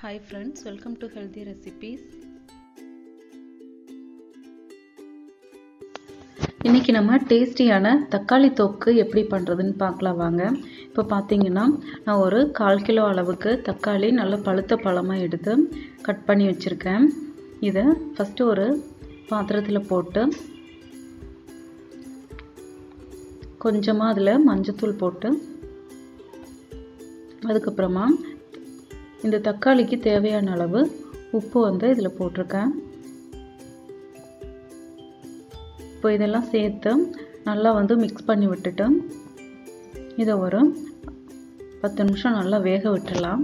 Hi friends, welcome to Healthy Recipes. இன்னைக்கு நம்ம டேஸ்டியான தக்காளி தொக்கு எப்படி பண்ணுறதுன்னு பார்க்கலாம் வாங்க. இப்போ பார்த்தீங்கன்னா நான் ஒரு 1/4 கிலோ அளவுக்கு தக்காளி நல்ல பழுத்த பழமாக எடுத்து கட் பண்ணி வச்சுருக்கேன். இதை ஃபஸ்ட்டு ஒரு பாத்திரத்தில் போட்டு கொஞ்சமாக அதில் மஞ்சத்தூள் போட்டு அதுக்கப்புறமா இந்த தக்காளிக்கு தேவையான அளவு உப்பு இதில் போட்டிருக்கேன். இப்போ இதெல்லாம் சேர்த்து நல்லா மிக்ஸ் பண்ணி விட்டுட்டு இதை ஒரு 10 நிமிஷம் நல்லா வேக விட்டுடலாம்.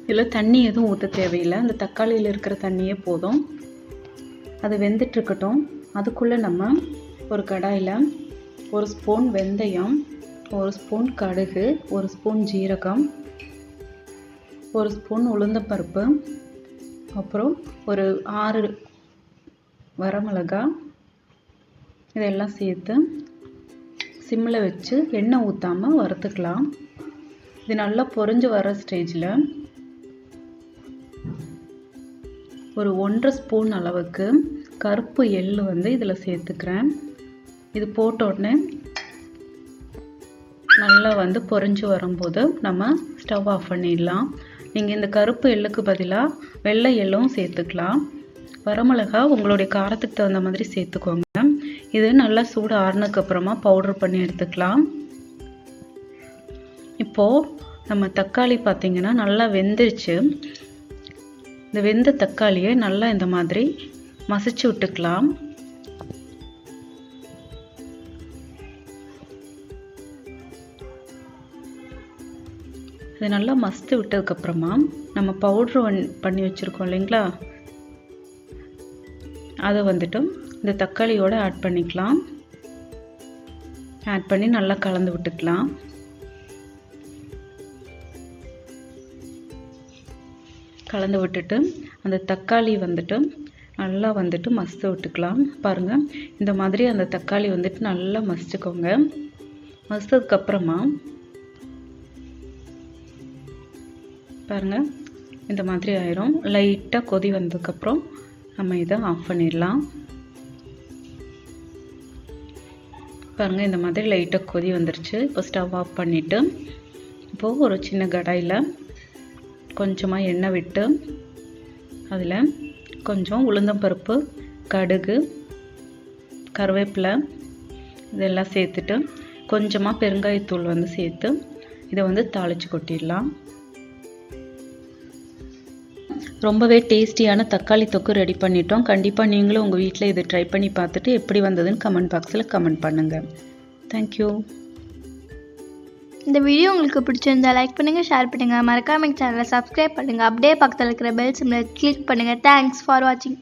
இதில் தண்ணி எதுவும் ஊற்ற தேவையில்லை, இந்த தக்காளியில் இருக்கிற தண்ணியே போதும். அது வெந்துட்டு இருக்கட்டும். அதுக்குள்ளே நம்ம ஒரு கடாயில் 1 ஸ்பூன் வெந்தயம், 1 ஸ்பூன் கடுகு, 1 ஸ்பூன் ஜீரகம், 1 ஸ்பூன் உளுந்தம்பருப்பு, அப்புறம் ஒரு 6 வரமிளகாய் இதெல்லாம் சேர்த்து சிம்மில் வச்சு எண்ணெய் ஊற்றாமல் வறுத்துக்கலாம். இது நல்லா பொரிஞ்சு வர ஸ்டேஜில் ஒரு 1/2 ஸ்பூன் அளவுக்கு கருப்பு எள்ளு இதில் சேர்த்துக்கிறேன். இது போட்ட உடனே நல்லா பொரிஞ்சு வரும்போது நம்ம ஸ்டவ் ஆஃப் பண்ணிடலாம். நீங்கள் இந்த கருப்பு எள்ளுக்கு பதிலாக வெள்ளை எள்ளும் சேர்த்துக்கலாம். வரமிளகா உங்களுடைய காரத்துக்கு தகுந்த மாதிரி சேர்த்துக்கோங்க. இது நல்லா சூடு ஆறுனதுக்கப்புறமா பவுடர் பண்ணி எடுத்துக்கலாம். இப்போது நம்ம தக்காளி பார்த்திங்கன்னா நல்லா வெந்துருச்சு. இந்த வெந்த தக்காளியை நல்லா இந்த மாதிரி மசிச்சு விட்டுக்கலாம். இது நல்லா மசித்து விட்டதுக்கப்புறமா நம்ம பவுட்ரு பண்ணி வச்சுருக்கோம் இல்லைங்களா, அதை இந்த தக்காளியோடு ஆட் பண்ணிக்கலாம். ஆட் பண்ணி நல்லா கலந்து விட்டுக்கலாம். கலந்து விட்டுட்டு அந்த தக்காளி நல்லா மசித்து விட்டுக்கலாம். பாருங்கள், இந்த மாதிரி அந்த தக்காளி நல்லா மசிச்சுக்கோங்க. மசித்ததுக்கப்புறமா பாருங்கள், இந்த மாதிரி ஆயிரும். லைட்டாக கொதி வந்ததுக்கப்புறம் நம்ம இதை ஆஃப் பண்ணிடலாம். பாருங்கள், இந்த மாதிரி லைட்டாக கொதி வந்துருச்சு. இப்போ ஸ்டவ் ஆஃப் பண்ணிவிட்டு இப்போது ஒரு சின்ன கடாயில் கொஞ்சமாக எண்ணெய் விட்டு அதில் கொஞ்சம் உளுந்தம்பருப்பு, கடுகு, கருவேப்பிலை இதெல்லாம் சேர்த்துட்டு கொஞ்சமாக பெருங்காயத்தூள் சேர்த்து இதை தாளித்து கொட்டிடலாம். ரொம்பவே டேஸ்டியான தக்காளி தொக்கு ரெடி பண்ணிட்டோம். கண்டிப்பாக நீங்களும் உங்கள் வீட்டில் இதை ட்ரை பண்ணி பார்த்துட்டு எப்படி வந்ததுன்னு கமெண்ட் பாக்ஸில் கமெண்ட் பண்ணுங்கள். தேங்க்யூ. இந்த வீடியோ உங்களுக்கு பிடிச்சிருந்தா லைக் பண்ணுங்கள், ஷேர் பண்ணுங்கள், மறக்காம சேனலை சப்ஸ்கிரைப் பண்ணுங்கள். அப்படியே பக்கத்தில் இருக்கிற பெல் சிம்மில் கிளிக் பண்ணுங்கள். தேங்க்ஸ் ஃபார் வாட்சிங்.